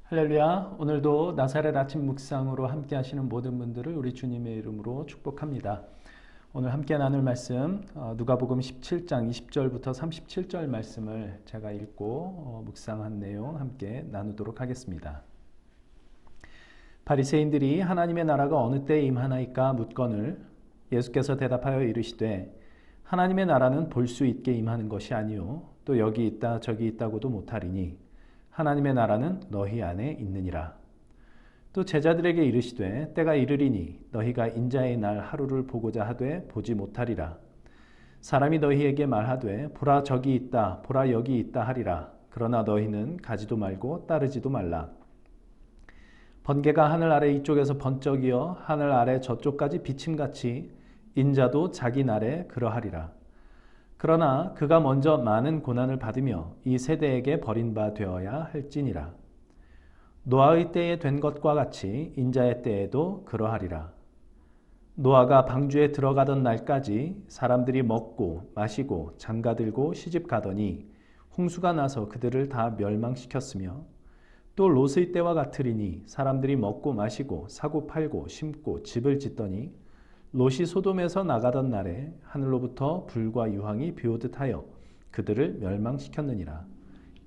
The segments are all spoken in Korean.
할렐루야. 오늘도 나사렛 아침 묵상으로 함께 하시는 모든 분들을 우리 주님의 이름으로 축복합니다. 오늘 함께 나눌 말씀 누가복음 17장 20절부터 37절 말씀을 제가 읽고 묵상한 내용 함께 나누도록 하겠습니다. 바리새인들이 하나님의 나라가 어느 때에 임하나이까 묻거늘 예수께서 대답하여 이르시되 하나님의 나라는 볼 수 있게 임하는 것이 아니요 또 여기 있다 저기 있다고도 못하리니 하나님의 나라는 너희 안에 있느니라. 또 제자들에게 이르시되 때가 이르리니 너희가 인자의 날 하루를 보고자 하되 보지 못하리라. 사람이 너희에게 말하되 보라 저기 있다 보라 여기 있다 하리라. 그러나 너희는 가지도 말고 따르지도 말라. 번개가 하늘 아래 이쪽에서 번쩍이어 하늘 아래 저쪽까지 비침같이 인자도 자기 날에 그러하리라. 그러나 그가 먼저 많은 고난을 받으며 이 세대에게 버림바 되어야 할지니라. 노아의 때에 된 것과 같이 인자의 때에도 그러하리라. 노아가 방주에 들어가던 날까지 사람들이 먹고 마시고 장가들고 시집가더니 홍수가 나서 그들을 다 멸망시켰으며 또 롯의 때와 같으리니 사람들이 먹고 마시고 사고 팔고 심고 집을 짓더니 롯이 소돔에서 나가던 날에 하늘로부터 불과 유황이 비오듯 하여 그들을 멸망시켰느니라.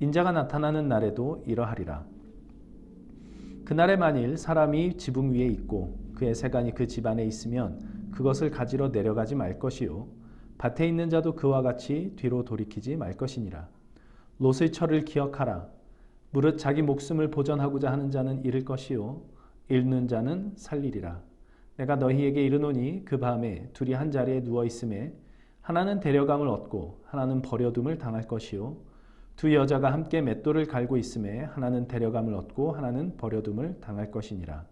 인자가 나타나는 날에도 이러하리라. 그날에 만일 사람이 지붕 위에 있고 그의 세간이 그 집 안에 있으면 그것을 가지러 내려가지 말 것이요 밭에 있는 자도 그와 같이 뒤로 돌이키지 말 것이니라. 롯의 철을 기억하라. 무릇 자기 목숨을 보전하고자 하는 자는 잃을 것이요 잃는 자는 살리리라. 내가 너희에게 이르노니 그 밤에 둘이 한 자리에 누워 있음에 하나는 데려감을 얻고 하나는 버려둠을 당할 것이요 두 여자가 함께 맷돌을 갈고 있음에 하나는 데려감을 얻고 하나는 버려둠을 당할 것이니라.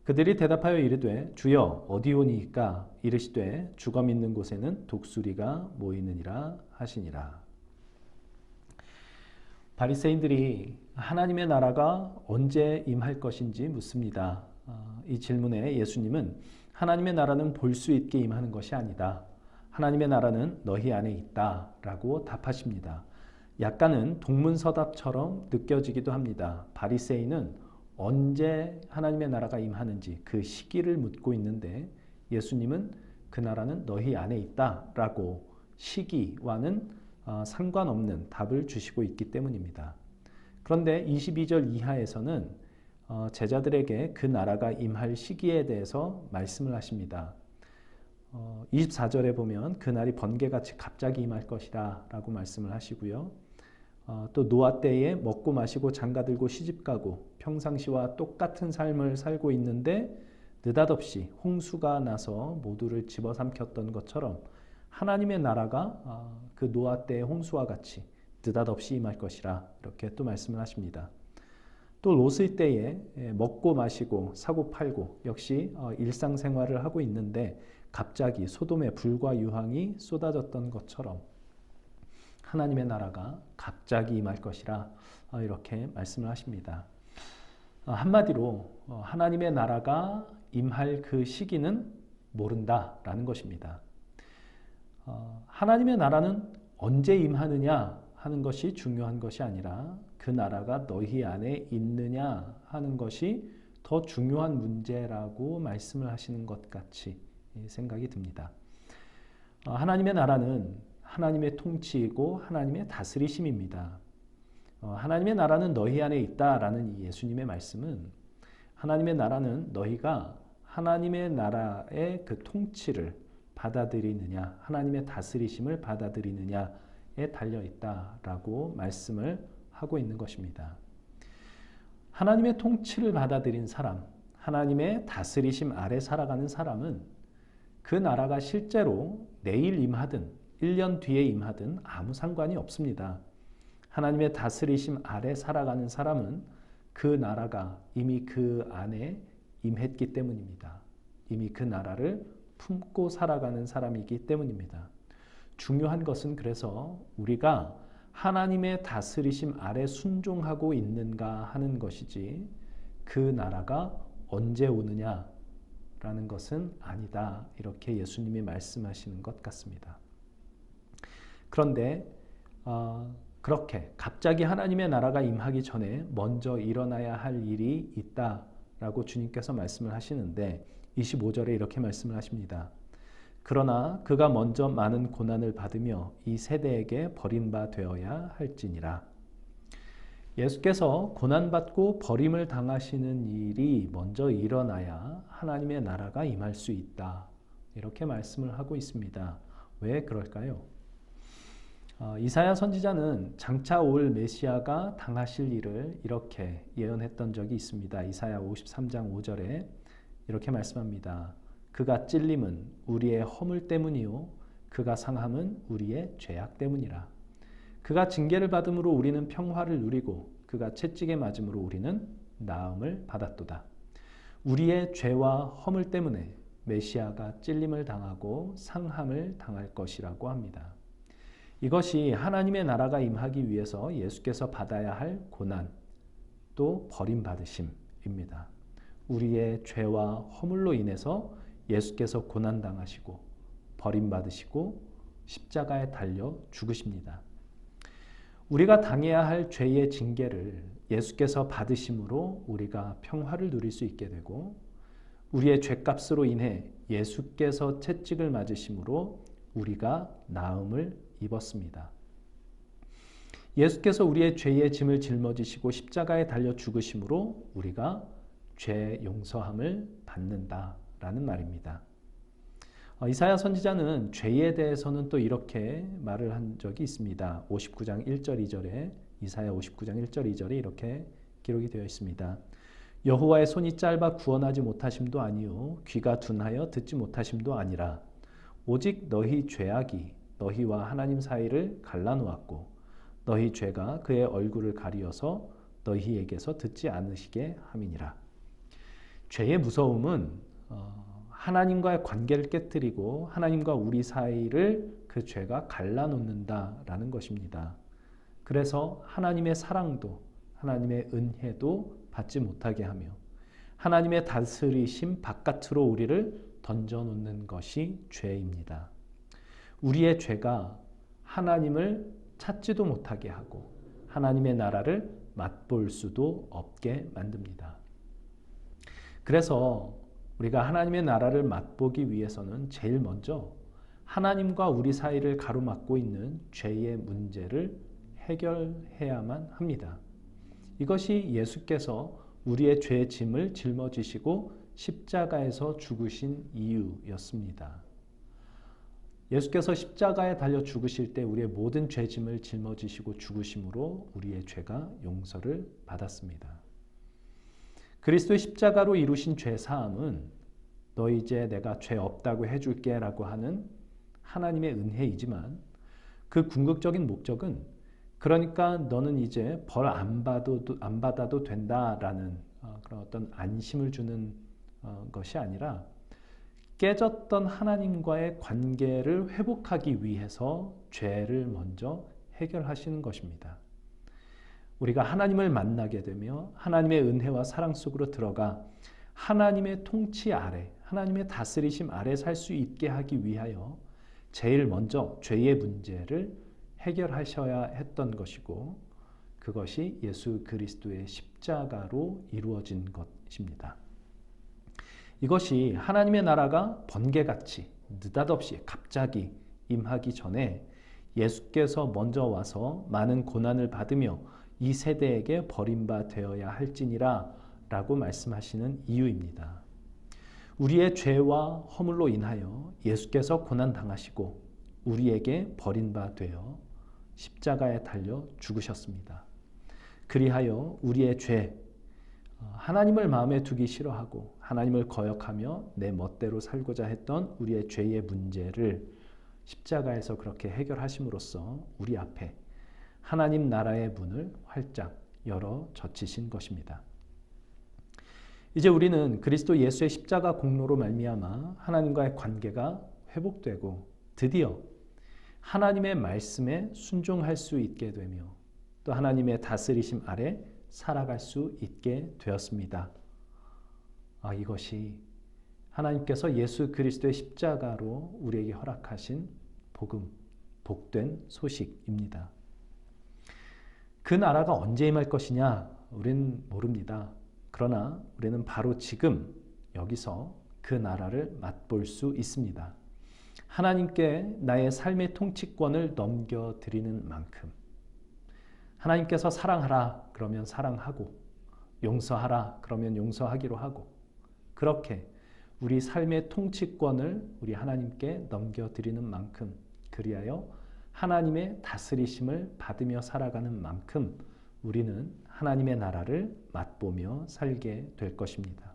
그들이 대답하여 이르되 주여 어디오니이까? 이르시되 주검 있는 곳에는 독수리가 모이느니라 하시니라. 바리새인들이 하나님의 나라가 언제 임할 것인지 묻습니다. 이 질문에 예수님은 하나님의 나라는 볼 수 있게 임하는 것이 아니다. 하나님의 나라는 너희 안에 있다 라고 답하십니다. 약간은 동문서답처럼 느껴지기도 합니다. 바리새인은 언제 하나님의 나라가 임하는지 그 시기를 묻고 있는데 예수님은 그 나라는 너희 안에 있다 라고 시기와는 상관없는 답을 주시고 있기 때문입니다. 그런데 22절 이하에서는 제자들에게 그 나라가 임할 시기에 대해서 말씀을 하십니다. 24절에 보면 그날이 번개같이 갑자기 임할 것이다 라고 말씀을 하시고요. 또 노아 때에 먹고 마시고 장가들고 시집가고 평상시와 똑같은 삶을 살고 있는데 느닷없이 홍수가 나서 모두를 집어삼켰던 것처럼 하나님의 나라가 그 노아 때의 홍수와 같이 느닷없이 임할 것이라 이렇게 또 말씀을 하십니다. 또 롯의 때에 먹고 마시고 사고 팔고 역시 일상생활을 하고 있는데 갑자기 소돔의 불과 유황이 쏟아졌던 것처럼 하나님의 나라가 갑자기 임할 것이라 이렇게 말씀을 하십니다. 한마디로 하나님의 나라가 임할 그 시기는 모른다라는 것입니다. 하나님의 나라는 언제 임하느냐 하는 것이 중요한 것이 아니라 그 나라가 너희 안에 있느냐 하는 것이 더 중요한 문제라고 말씀을 하시는 것 같이 생각이 듭니다. 하나님의 나라는 하나님의 통치이고 하나님의 다스리심입니다. 하나님의 나라는 너희 안에 있다라는 예수님의 말씀은 하나님의 나라는 너희가 하나님의 나라의 그 통치를 받아들이느냐 하나님의 다스리심을 받아들이느냐에 달려있다라고 말씀을 하고 있는 것입니다. 하나님의 통치를 받아들인 사람, 하나님의 다스리심 아래 살아가는 사람은 그 나라가 실제로 내일 임하든 1년 뒤에 임하든 아무 상관이 없습니다. 하나님의 다스리심 아래 살아가는 사람은 그 나라가 이미 그 안에 임했기 때문입니다. 이미 그 나라를 품고 살아가는 사람이기 때문입니다. 중요한 것은 그래서 우리가 하나님의 다스리심 아래 순종하고 있는가 하는 것이지 그 나라가 언제 오느냐라는 것은 아니다. 이렇게 예수님이 말씀하시는 것 같습니다. 그런데 그렇게 갑자기 하나님의 나라가 임하기 전에 먼저 일어나야 할 일이 있다라고 주님께서 말씀을 하시는데 25절에 이렇게 말씀을 하십니다. 그러나 그가 먼저 많은 고난을 받으며 이 세대에게 버림바 되어야 할지니라. 예수께서 고난받고 버림을 당하시는 일이 먼저 일어나야 하나님의 나라가 임할 수 있다. 이렇게 말씀을 하고 있습니다. 왜 그럴까요? 이사야 선지자는 장차 올 메시아가 당하실 일을 이렇게 예언했던 적이 있습니다. 이사야 53장 5절에 이렇게 말씀합니다. 그가 찔림은 우리의 허물 때문이요 그가 상함은 우리의 죄악 때문이라. 그가 징계를 받음으로 우리는 평화를 누리고 그가 채찍에 맞음으로 우리는 나음을 받았도다. 우리의 죄와 허물 때문에 메시아가 찔림을 당하고 상함을 당할 것이라고 합니다. 이것이 하나님의 나라가 임하기 위해서 예수께서 받아야 할 고난, 또 버림받으심입니다. 우리의 죄와 허물로 인해서 예수께서 고난당하시고 버림받으시고 십자가에 달려 죽으십니다. 우리가 당해야 할 죄의 징계를 예수께서 받으심으로 우리가 평화를 누릴 수 있게 되고 우리의 죄값으로 인해 예수께서 채찍을 맞으심으로 우리가 나음을 입었습니다. 예수께서 우리의 죄의 짐을 짊어지시고 십자가에 달려 죽으심으로 우리가 죄 용서함을 받는다라는 말입니다. 이사야 선지자는 죄에 대해서는 또 이렇게 말을 한 적이 있습니다. 59장 1절 2절에 이사야 59장 1절 2절에 이렇게 기록이 되어 있습니다. 여호와의 손이 짧아 구원하지 못하심도 아니요 귀가 둔하여 듣지 못하심도 아니라 오직 너희 죄악이 너희와 하나님 사이를 갈라놓았고 너희 죄가 그의 얼굴을 가리어서 너희에게서 듣지 않으시게 함이니라. 죄의 무서움은 하나님과의 관계를 깨뜨리고 하나님과 우리 사이를 그 죄가 갈라놓는다라는 것입니다. 그래서 하나님의 사랑도 하나님의 은혜도 받지 못하게 하며 하나님의 다스리심 바깥으로 우리를 던져놓는 것이 죄입니다. 우리의 죄가 하나님을 찾지도 못하게 하고 하나님의 나라를 맛볼 수도 없게 만듭니다. 그래서 우리가 하나님의 나라를 맛보기 위해서는 제일 먼저 하나님과 우리 사이를 가로막고 있는 죄의 문제를 해결해야만 합니다. 이것이 예수께서 우리의 죄의 짐을 짊어지시고 십자가에서 죽으신 이유였습니다. 예수께서 십자가에 달려 죽으실 때 우리의 모든 죄짐을 짊어지시고 죽으심으로 우리의 죄가 용서를 받았습니다. 그리스도의 십자가로 이루신 죄 사함은 너 이제 내가 죄 없다고 해줄게 라고 하는 하나님의 은혜이지만 그 궁극적인 목적은 그러니까 너는 이제 벌 안 받아도 된다라는 그런 어떤 안심을 주는 것이 아니라 깨졌던 하나님과의 관계를 회복하기 위해서 죄를 먼저 해결하시는 것입니다. 우리가 하나님을 만나게 되며 하나님의 은혜와 사랑 속으로 들어가 하나님의 통치 아래, 하나님의 다스리심 아래 살 수 있게 하기 위하여 제일 먼저 죄의 문제를 해결하셔야 했던 것이고 그것이 예수 그리스도의 십자가로 이루어진 것입니다. 이것이 하나님의 나라가 번개같이 느닷없이 갑자기 임하기 전에 예수께서 먼저 와서 많은 고난을 받으며 이 세대에게 버림바 되어야 할지니라 라고 말씀하시는 이유입니다. 우리의 죄와 허물로 인하여 예수께서 고난당하시고 우리에게 버림바 되어 십자가에 달려 죽으셨습니다. 그리하여 우리의 죄, 하나님을 마음에 두기 싫어하고 하나님을 거역하며 내 멋대로 살고자 했던 우리의 죄의 문제를 십자가에서 그렇게 해결하심으로써 우리 앞에 하나님 나라의 문을 활짝 열어 젖히신 것입니다. 이제 우리는 그리스도 예수의 십자가 공로로 말미암아 하나님과의 관계가 회복되고 드디어 하나님의 말씀에 순종할 수 있게 되며 또 하나님의 다스리심 아래 살아갈 수 있게 되었습니다. 이것이 하나님께서 예수 그리스도의 십자가로 우리에게 허락하신 복음, 복된 소식입니다. 그 나라가 언제 임할 것이냐? 우린 모릅니다. 그러나 우리는 바로 지금 여기서 그 나라를 맛볼 수 있습니다. 하나님께 나의 삶의 통치권을 넘겨드리는 만큼 하나님께서 사랑하라 그러면 사랑하고 용서하라 그러면 용서하기로 하고 그렇게 우리 삶의 통치권을 우리 하나님께 넘겨드리는 만큼 그리하여 하나님의 다스리심을 받으며 살아가는 만큼 우리는 하나님의 나라를 맛보며 살게 될 것입니다.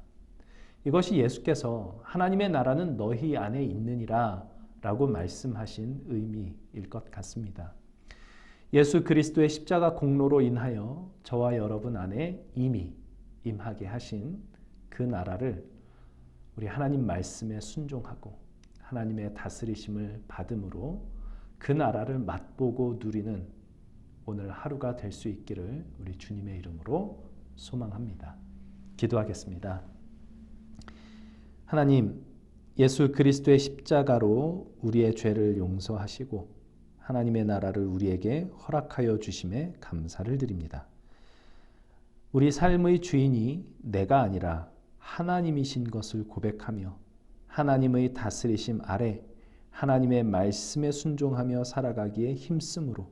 이것이 예수께서 하나님의 나라는 너희 안에 있느니라 라고 말씀하신 의미일 것 같습니다. 예수 그리스도의 십자가 공로로 인하여 저와 여러분 안에 이미 임하게 하신 그 나라를 우리 하나님 말씀에 순종하고 하나님의 다스리심을 받음으로 그 나라를 맛보고 누리는 오늘 하루가 될 수 있기를 우리 주님의 이름으로 소망합니다. 기도하겠습니다. 하나님, 예수 그리스도의 십자가로 우리의 죄를 용서하시고 하나님의 나라를 우리에게 허락하여 주심에 감사를 드립니다. 우리 삶의 주인이 내가 아니라 하나님이신 것을 고백하며 하나님의 다스리심 아래 하나님의 말씀에 순종하며 살아가기에 힘쓰므로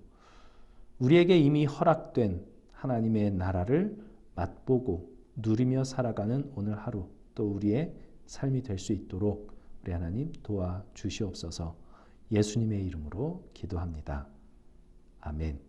우리에게 이미 허락된 하나님의 나라를 맛보고 누리며 살아가는 오늘 하루 또 우리의 삶이 될 수 있도록 우리 하나님 도와주시옵소서. 예수님의 이름으로 기도합니다. 아멘.